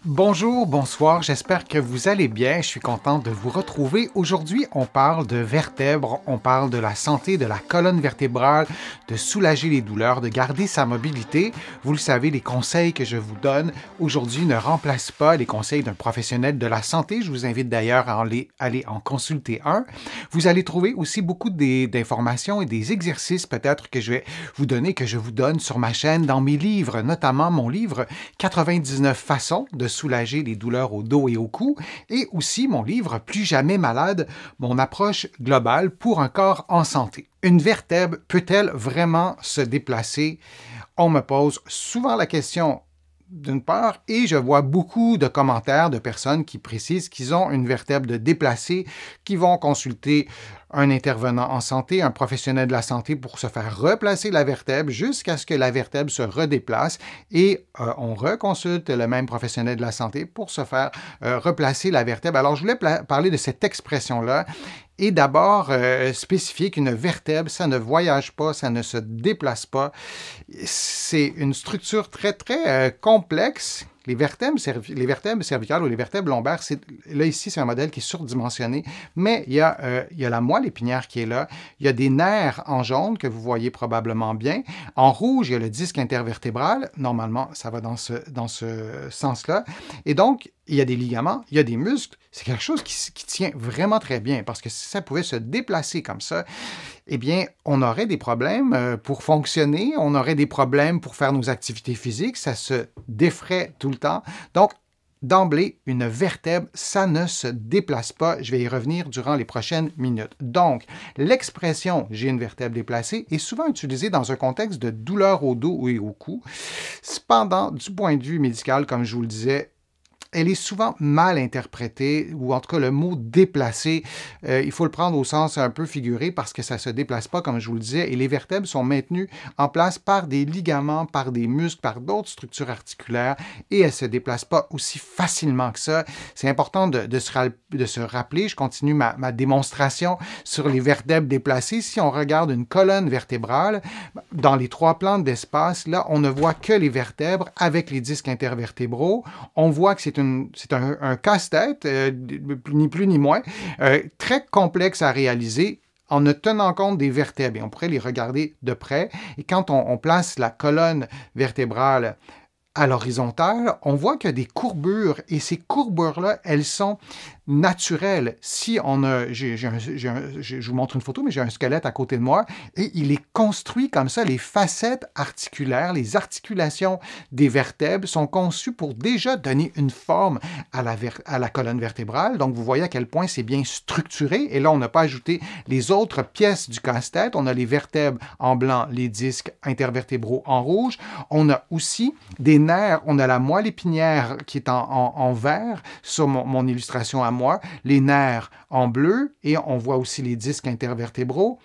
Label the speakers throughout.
Speaker 1: Bonjour, bonsoir, j'espère que vous allez bien. Je suis content de vous retrouver. Aujourd'hui, on parle de vertèbres, on parle de la santé de la colonne vertébrale, de soulager les douleurs, de garder sa mobilité. Vous le savez, les conseils que je vous donne aujourd'hui ne remplacent pas les conseils d'un professionnel de la santé. Je vous invite d'ailleurs à aller en consulter un. Vous allez trouver aussi beaucoup d'informations et des exercices peut-être que je vais vous donner, que je vous donne sur ma chaîne, dans mes livres, notamment mon livre 99 façons de soulager les douleurs au dos et au cou, et aussi mon livre Plus jamais malade, mon approche globale pour un corps en santé. Une vertèbre peut-elle vraiment se déplacer? On me pose souvent la question d'une part, et je vois beaucoup de commentaires de personnes qui précisent qu'ils ont une vertèbre de déplacée, qui vont consulter un intervenant en santé, un professionnel de la santé pour se faire replacer la vertèbre jusqu'à ce que la vertèbre se redéplace et on reconsulte le même professionnel de la santé pour se faire replacer la vertèbre. Alors, je voulais parler de cette expression-là et d'abord spécifier qu'une vertèbre, ça ne voyage pas, ça ne se déplace pas. C'est une structure très, très complexe. Les vertèbres cervicales ou les vertèbres lombaires, là ici, c'est un modèle qui est surdimensionné, mais il y a la moelle épinière qui est là, il y a des nerfs en jaune que vous voyez probablement bien. En rouge, il y a le disque intervertébral. Normalement, ça va dans ce sens-là. Et donc, il y a des ligaments, il y a des muscles. C'est quelque chose qui tient vraiment très bien parce que si ça pouvait se déplacer comme ça, eh bien, on aurait des problèmes pour fonctionner, on aurait des problèmes pour faire nos activités physiques, ça se défrait tout le temps. Donc, d'emblée, une vertèbre, ça ne se déplace pas. Je vais y revenir durant les prochaines minutes. Donc, l'expression « j'ai une vertèbre déplacée » est souvent utilisée dans un contexte de douleur au dos et au cou. Cependant, du point de vue médical, comme je vous le disais, elle est souvent mal interprétée, ou en tout cas le mot déplacé, il faut le prendre au sens un peu figuré parce que ça ne se déplace pas, comme je vous le disais, et les vertèbres sont maintenues en place par des ligaments, par des muscles, par d'autres structures articulaires, et elles ne se déplacent pas aussi facilement que ça. C'est important de se rappeler, je continue ma démonstration sur les vertèbres déplacées. Si on regarde une colonne vertébrale, dans les trois plans d'espace, là, on ne voit que les vertèbres avec les disques intervertébraux. On voit que c'est un casse-tête, ni plus ni moins, très complexe à réaliser en ne tenant compte des vertèbres. Et on pourrait les regarder de près. Et quand on place la colonne vertébrale à l'horizontale, on voit qu'il y a des courbures. Et ces courbures-là, elles sont naturelles. Si on a... je vous montre une photo, mais j'ai un squelette à côté de moi, et il est construit comme ça. Les facettes articulaires, les articulations des vertèbres sont conçues pour déjà donner une forme à la colonne vertébrale. Donc, vous voyez à quel point c'est bien structuré. Et là, on n'a pas ajouté les autres pièces du casse-tête. On a les vertèbres en blanc, les disques intervertébraux en rouge. On a aussi des nerfs. On a la moelle épinière qui est en vert sur mon illustration à moi, les nerfs en bleu, et on voit aussi les disques intervertébraux.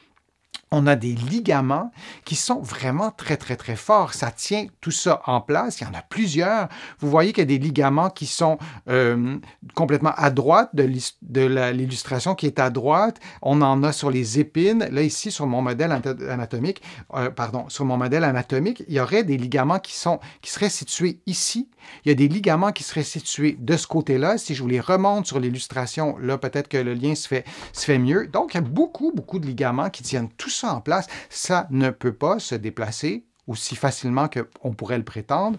Speaker 1: On a des ligaments qui sont vraiment très, très, très forts. Ça tient tout ça en place. Il y en a plusieurs. Vous voyez qu'il y a des ligaments qui sont complètement à droite de l'illustration qui est à droite. On en a sur les épines. Là, ici, sur mon modèle anatomique, il y aurait des ligaments qui seraient situés ici. Il y a des ligaments qui seraient situés de ce côté-là. Si je vous les remonte sur l'illustration, là, peut-être que le lien se fait mieux. Donc, il y a beaucoup, beaucoup de ligaments qui tiennent tout ça en place. Ça ne peut pas se déplacer aussi facilement qu'on pourrait le prétendre.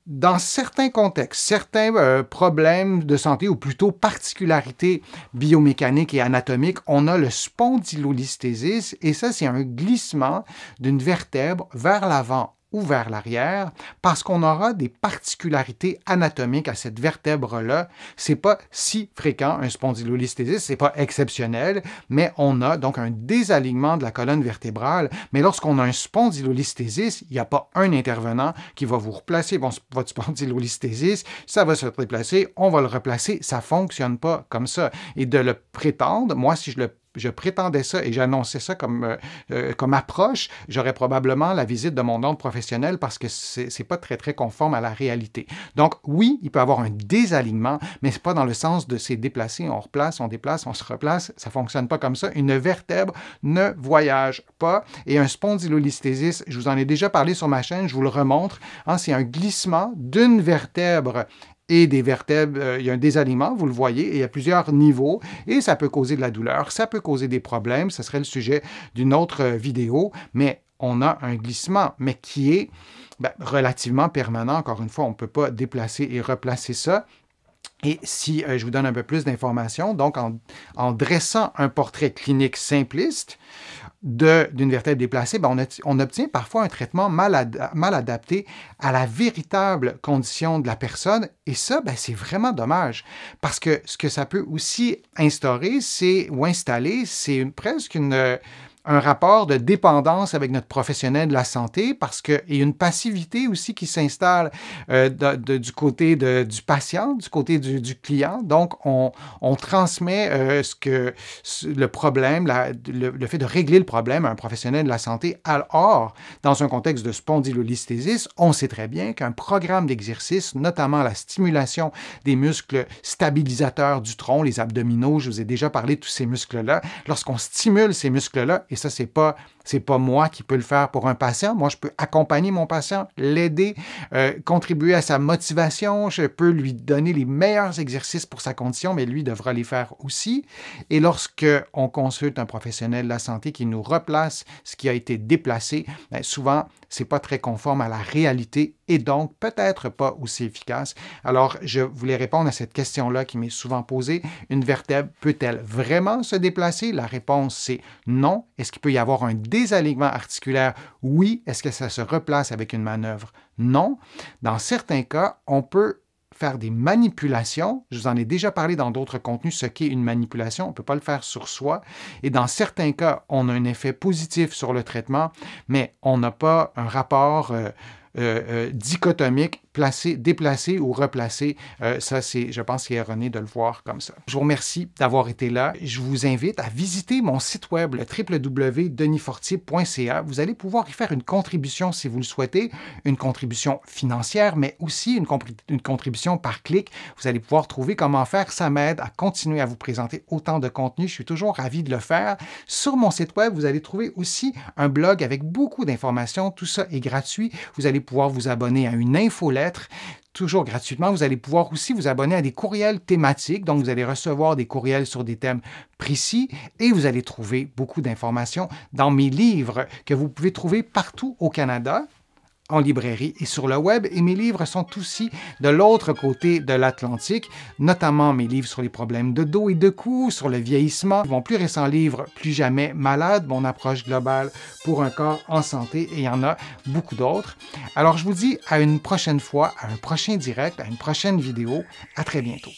Speaker 1: Dans certains contextes, certains problèmes de santé, ou plutôt particularités biomécaniques et anatomiques, on a le spondylolisthésis, et ça, c'est un glissement d'une vertèbre vers l'avant ou vers l'arrière, parce qu'on aura des particularités anatomiques à cette vertèbre-là. C'est pas si fréquent, un spondylolisthésis, c'est pas exceptionnel, mais on a donc un désalignement de la colonne vertébrale. Mais lorsqu'on a un spondylolisthésis, il n'y a pas un intervenant qui va vous replacer votre spondylolisthésis, ça va se déplacer, on va le replacer, ça fonctionne pas comme ça. Et de le prétendre, moi, si je prétendais ça et j'annonçais ça comme approche, j'aurais probablement la visite de mon ordre professionnel parce que c'est pas très, très conforme à la réalité. Donc, oui, il peut y avoir un désalignement, mais c'est pas dans le sens de s'est déplacé, on replace, on déplace, on se replace. Ça fonctionne pas comme ça. Une vertèbre ne voyage pas. Et un spondylolisthésis, je vous en ai déjà parlé sur ma chaîne, je vous le remontre, hein, c'est un glissement d'une vertèbre et des vertèbres, il y a un désalignement, vous le voyez, et il y a plusieurs niveaux, et ça peut causer de la douleur, ça peut causer des problèmes, ce serait le sujet d'une autre vidéo, mais on a un glissement, mais qui est relativement permanent. Encore une fois, on ne peut pas déplacer et replacer ça. Et si je vous donne un peu plus d'informations, donc en dressant un portrait clinique simpliste d'une vertèbre déplacée, on obtient parfois un traitement mal adapté à la véritable condition de la personne. Et ça, c'est vraiment dommage. Parce que ce que ça peut aussi instaurer, ou installer, c'est presque un rapport de dépendance avec notre professionnel de la santé parce qu'il y a une passivité aussi qui s'installe du côté du patient, du côté du client. Donc, on transmet le problème, le fait de régler le problème à un professionnel de la santé. Or, dans un contexte de spondylolisthésis, on sait très bien qu'un programme d'exercice, notamment la stimulation des muscles stabilisateurs du tronc, les abdominaux, je vous ai déjà parlé de tous ces muscles-là, lorsqu'on stimule ces muscles-là, et ça, c'est pas moi qui peux le faire pour un patient. Moi, je peux accompagner mon patient, l'aider, contribuer à sa motivation. Je peux lui donner les meilleurs exercices pour sa condition, mais lui devra les faire aussi. Et lorsqu'on consulte un professionnel de la santé qui nous replace ce qui a été déplacé, souvent, ce n'est pas très conforme à la réalité et donc peut-être pas aussi efficace. Alors, je voulais répondre à cette question-là qui m'est souvent posée. Une vertèbre peut-elle vraiment se déplacer? La réponse, c'est non. Est-ce qu'il peut y avoir un désalignement articulaire? Oui. Est-ce que ça se replace avec une manœuvre? Non. Dans certains cas, on peut faire des manipulations. Je vous en ai déjà parlé dans d'autres contenus, ce qu'est une manipulation. On ne peut pas le faire sur soi. Et dans certains cas, on a un effet positif sur le traitement, mais on n'a pas un rapport dichotomique, déplacé ou replacé. Ça, je pense que c'est erroné de le voir comme ça. Je vous remercie d'avoir été là. Je vous invite à visiter mon site web, le www.denisfortier.ca. Vous allez pouvoir y faire une contribution si vous le souhaitez, une contribution financière, mais aussi une contribution par clic. Vous allez pouvoir trouver comment faire. Ça m'aide à continuer à vous présenter autant de contenu. Je suis toujours ravi de le faire. Sur mon site web, vous allez trouver aussi un blog avec beaucoup d'informations. Tout ça est gratuit. Vous allez pouvoir vous abonner à une infolettre, toujours gratuitement. Vous allez pouvoir aussi vous abonner à des courriels thématiques, donc vous allez recevoir des courriels sur des thèmes précis et vous allez trouver beaucoup d'informations dans mes livres que vous pouvez trouver partout au Canada, en librairie et sur le web. Et mes livres sont aussi de l'autre côté de l'Atlantique, notamment mes livres sur les problèmes de dos et de cou, sur le vieillissement. Mon plus récent livre, Plus jamais malade, mon approche globale pour un corps en santé, et il y en a beaucoup d'autres. Alors, je vous dis à une prochaine fois, à un prochain direct, à une prochaine vidéo. À très bientôt.